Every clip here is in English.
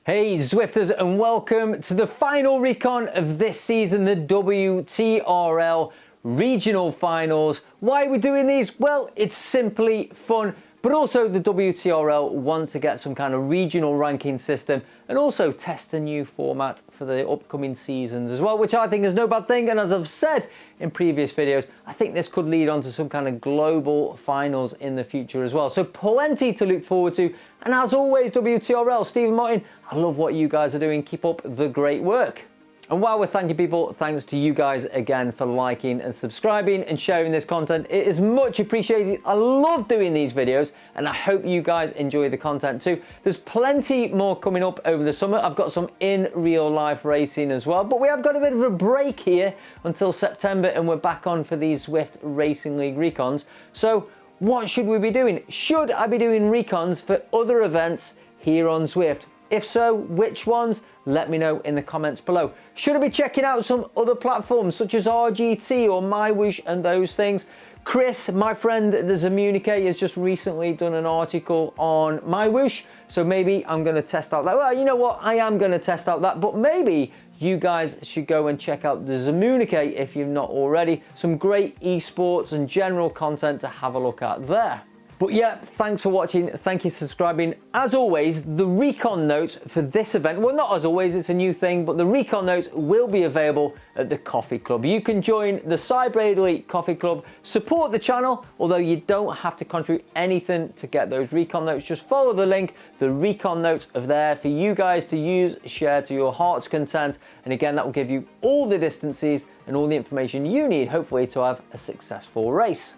Hey Zwifters, and welcome to the final recon of this season, the WTRL Regional Finals. Why are we doing these? Well, it's simply fun, but also the WTRL want to get some kind of regional ranking system and also test a new format for the upcoming seasons as well, which I think is no bad thing. And as I've said in previous videos, I think this could lead on to some kind of global finals in the future as well. So plenty to look forward to. And as always, WTRL, Stephen Martin, I love what you guys are doing. Keep up the great work. And while we're thanking people, thanks to you guys again for liking and subscribing and sharing this content. It is much appreciated. I love doing these videos and I hope you guys enjoy the content too. There's plenty more coming up over the summer. I've got some in real life racing as well, but we have got a bit of a break here until September and we're back on for these Zwift Racing League recons. So what should we be doing? Should I be doing recons for other events here on Zwift? If so, which ones? Let me know in the comments below. Should I be checking out some other platforms such as RGT or MyWhoosh and those things? Chris, my friend at the Zamunicate, has just recently done an article on MyWhoosh, so maybe I'm going to test out that. Well, you know what? I am going to test out that, but maybe you guys should go and check out the Zamunicate if you've not already. Some great esports and general content to have a look at there. But yeah, thanks for watching, thank you for subscribing. As always, the Recon Notes for this event, well not as always, it's a new thing, but the Recon Notes will be available at the Coffee Club. You can join the Cyber Elite Coffee Club, support the channel, although you don't have to contribute anything to get those Recon Notes. Just follow the link, the Recon Notes are there for you guys to use, share to your heart's content. And again, that will give you all the distances and all the information you need, hopefully, to have a successful race.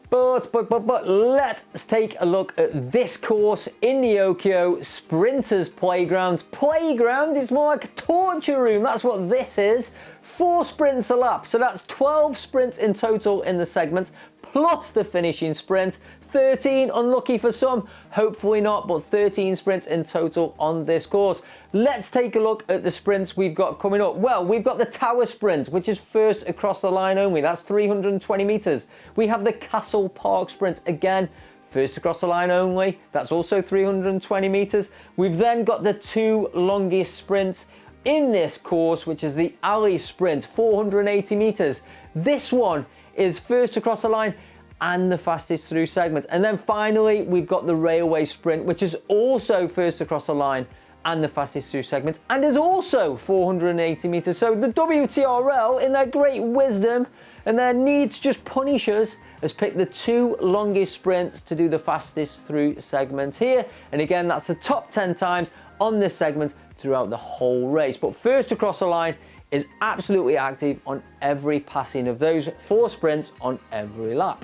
But let's take a look at this course in Neokyo, Sprinters Playground. Playground is more like a torture room, that's what this is. 4 sprints a lap, so that's 12 sprints in total in the segment, plus the finishing sprint. 13, unlucky for some, hopefully not, but 13 sprints in total on this course. Let's take a look at the sprints we've got coming up. Well, we've got the Tower Sprint, which is first across the line only. That's 320 meters. We have the Castle Park Sprint, again, first across the line only. That's also 320 meters. We've then got the 2 longest sprints in this course, which is the Alley Sprint, 480 meters. This one is first across the line and the fastest through segment. And then finally, we've got the Railway Sprint, which is also first across the line and the fastest through segment, and is also 480 meters. So the WTRL, in their great wisdom and their need to just punish us, has picked the 2 longest sprints to do the fastest through segment here. And again, that's the top 10 times on this segment throughout the whole race. But first across the line is absolutely active on every passing of those 4 sprints on every lap.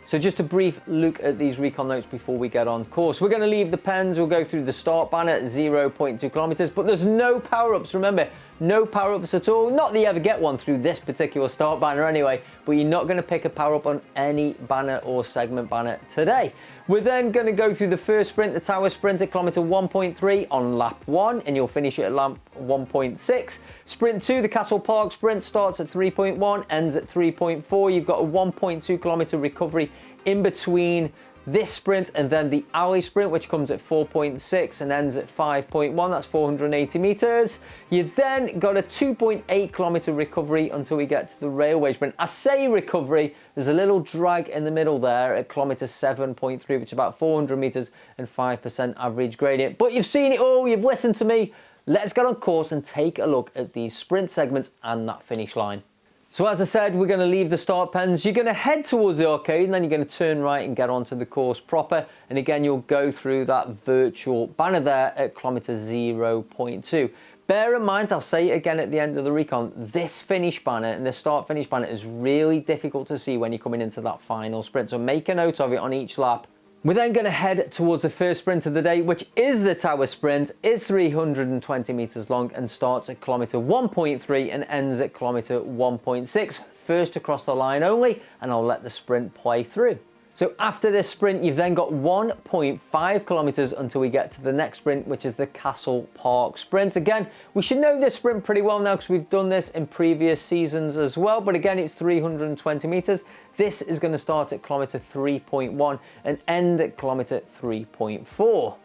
So just a brief look at these Recon Notes before we get on course. We're going to leave the pens, we'll go through the start banner at 0.2 kilometers, but there's no power-ups, remember, no power-ups at all. Not that you ever get one through this particular start banner anyway, but you're not going to pick a power-up on any banner or segment banner today. We're then going to go through the first sprint, the Tower Sprint at kilometer 1.3 on lap 1, and you'll finish it at lap 1.6. Sprint 2, the Castle Park Sprint, starts at 3.1, ends at 3.4. You've got a 1.2 kilometer recovery in between this sprint and then the Alley Sprint, which comes at 4.6 and ends at 5.1. That's 480 meters. You then got a 2.8 kilometer recovery until we get to the Railway Sprint. I say recovery, there's a little drag in the middle there at kilometer 7.3, which is about 400 meters and 5% average gradient. But you've seen it all, you've listened to me. Let's get on course and take a look at these sprint segments and that finish line. So as I said, we're going to leave the start pens. You're going to head towards the arcade and then you're going to turn right and get onto the course proper. And again, you'll go through that virtual banner there at kilometer 0.2. Bear in mind, I'll say it again at the end of the recon, this finish banner and the start finish banner is really difficult to see when you're coming into that final sprint. So make a note of it on each lap. We're then going to head towards the first sprint of the day, which is the Tower Sprint. It's 320 meters long and starts at kilometer 1.3 and ends at kilometer 1.6. First across the line only, and I'll let the sprint play through. So after this sprint, you've then got 1.5 kilometers until we get to the next sprint, which is the Castle Park Sprint. Again, we should know this sprint pretty well now because we've done this in previous seasons as well. But again, it's 320 meters. This is going to start at kilometer 3.1 and end at kilometer 3.4.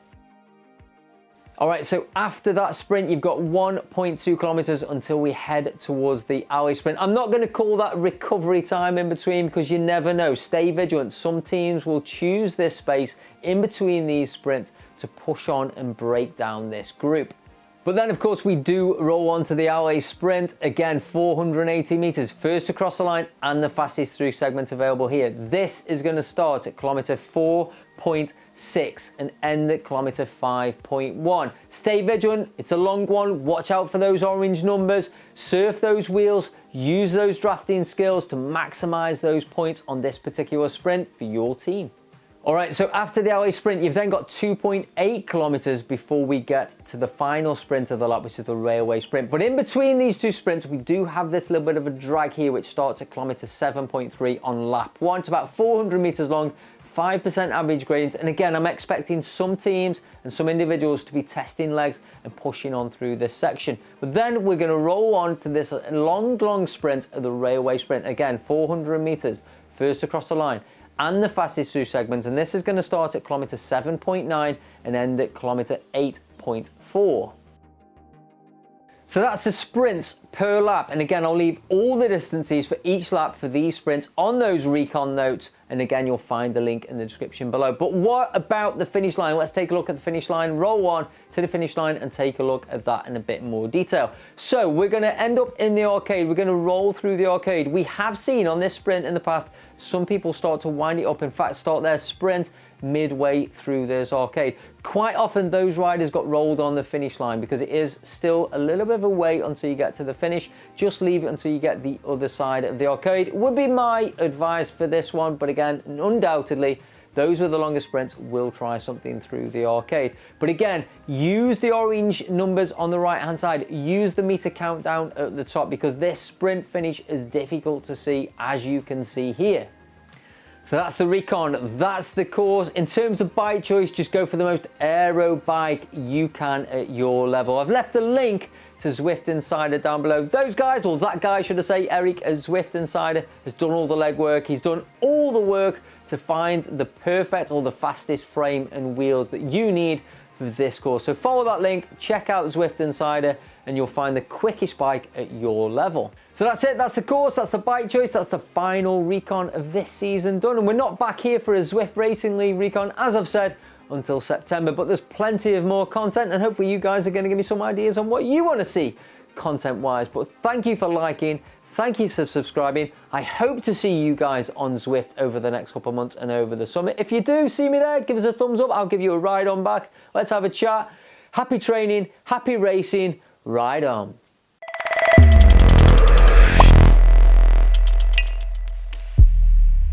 All right, so after that sprint, you've got 1.2 kilometers until we head towards the alley sprint. I'm not going to call that recovery time in between because you never know. Stay vigilant. Some teams will choose this space in between these sprints to push on and break down this group. But then, of course, we do roll on to the alley sprint. Again, 480 meters, first across the line and the fastest through segment available here. This is going to start at kilometer 4.6 and end at kilometer 5.1. Stay vigilant. It's a long one. Watch out for those orange numbers. Surf those wheels. Use those drafting skills to maximize those points on this particular sprint for your team. All right, so after the alley sprint, you've then got 2.8 kilometers before we get to the final sprint of the lap, which is the railway sprint. But in between these two sprints, we do have this little bit of a drag here, which starts at kilometer 7.3 on lap 1. It's about 400 meters long, 5% average gradient. And again, I'm expecting some teams and some individuals to be testing legs and pushing on through this section. But then we're going to roll on to this long sprint of the railway sprint. Again, 400 meters, first across the line and the fastest through segment, and this is going to start at kilometer 7.9 and end at kilometer 8.4. So that's the sprints per lap, and again, I'll leave all the distances for each lap for these sprints on those Recon Notes, and again, you'll find the link in the description below. But what about the finish line? Let's take a look at the finish line, roll on to the finish line and take a look at that in a bit more detail. So we're going to end up in the arcade. We're going to roll through the arcade. We have seen on this sprint in the past, some people start to wind it up, in fact, start their sprint midway through this arcade. Quite often those riders got rolled on the finish line because it is still a little bit of a wait until you get to the finish. Just leave it until you get the other side of the arcade would be my advice for this one. But again, undoubtedly, those with the longer sprints will try something through the arcade. But again, use the orange numbers on the right hand side. Use the meter countdown at the top because this sprint finish is difficult to see, as you can see here. So that's the Recon, that's the course. In terms of bike choice, just go for the most aero bike you can at your level. I've left a link to Zwift Insider down below. Those guys, or that guy should I say, Eric at Zwift Insider, has done all the legwork. He's done all the work to find the perfect or the fastest frame and wheels that you need for this course. So follow that link, check out Zwift Insider, and you'll find the quickest bike at your level. So that's it, that's the course, that's the bike choice, that's the final Recon of this season done. And we're not back here for a Zwift Racing League Recon, as I've said, until September, but there's plenty of more content, and hopefully you guys are going to give me some ideas on what you want to see content-wise. But thank you for liking, thank you for subscribing. I hope to see you guys on Zwift over the next couple of months and over the summer. If you do see me there, give us a thumbs up, I'll give you a ride on back. Let's have a chat. Happy training, happy racing, ride on.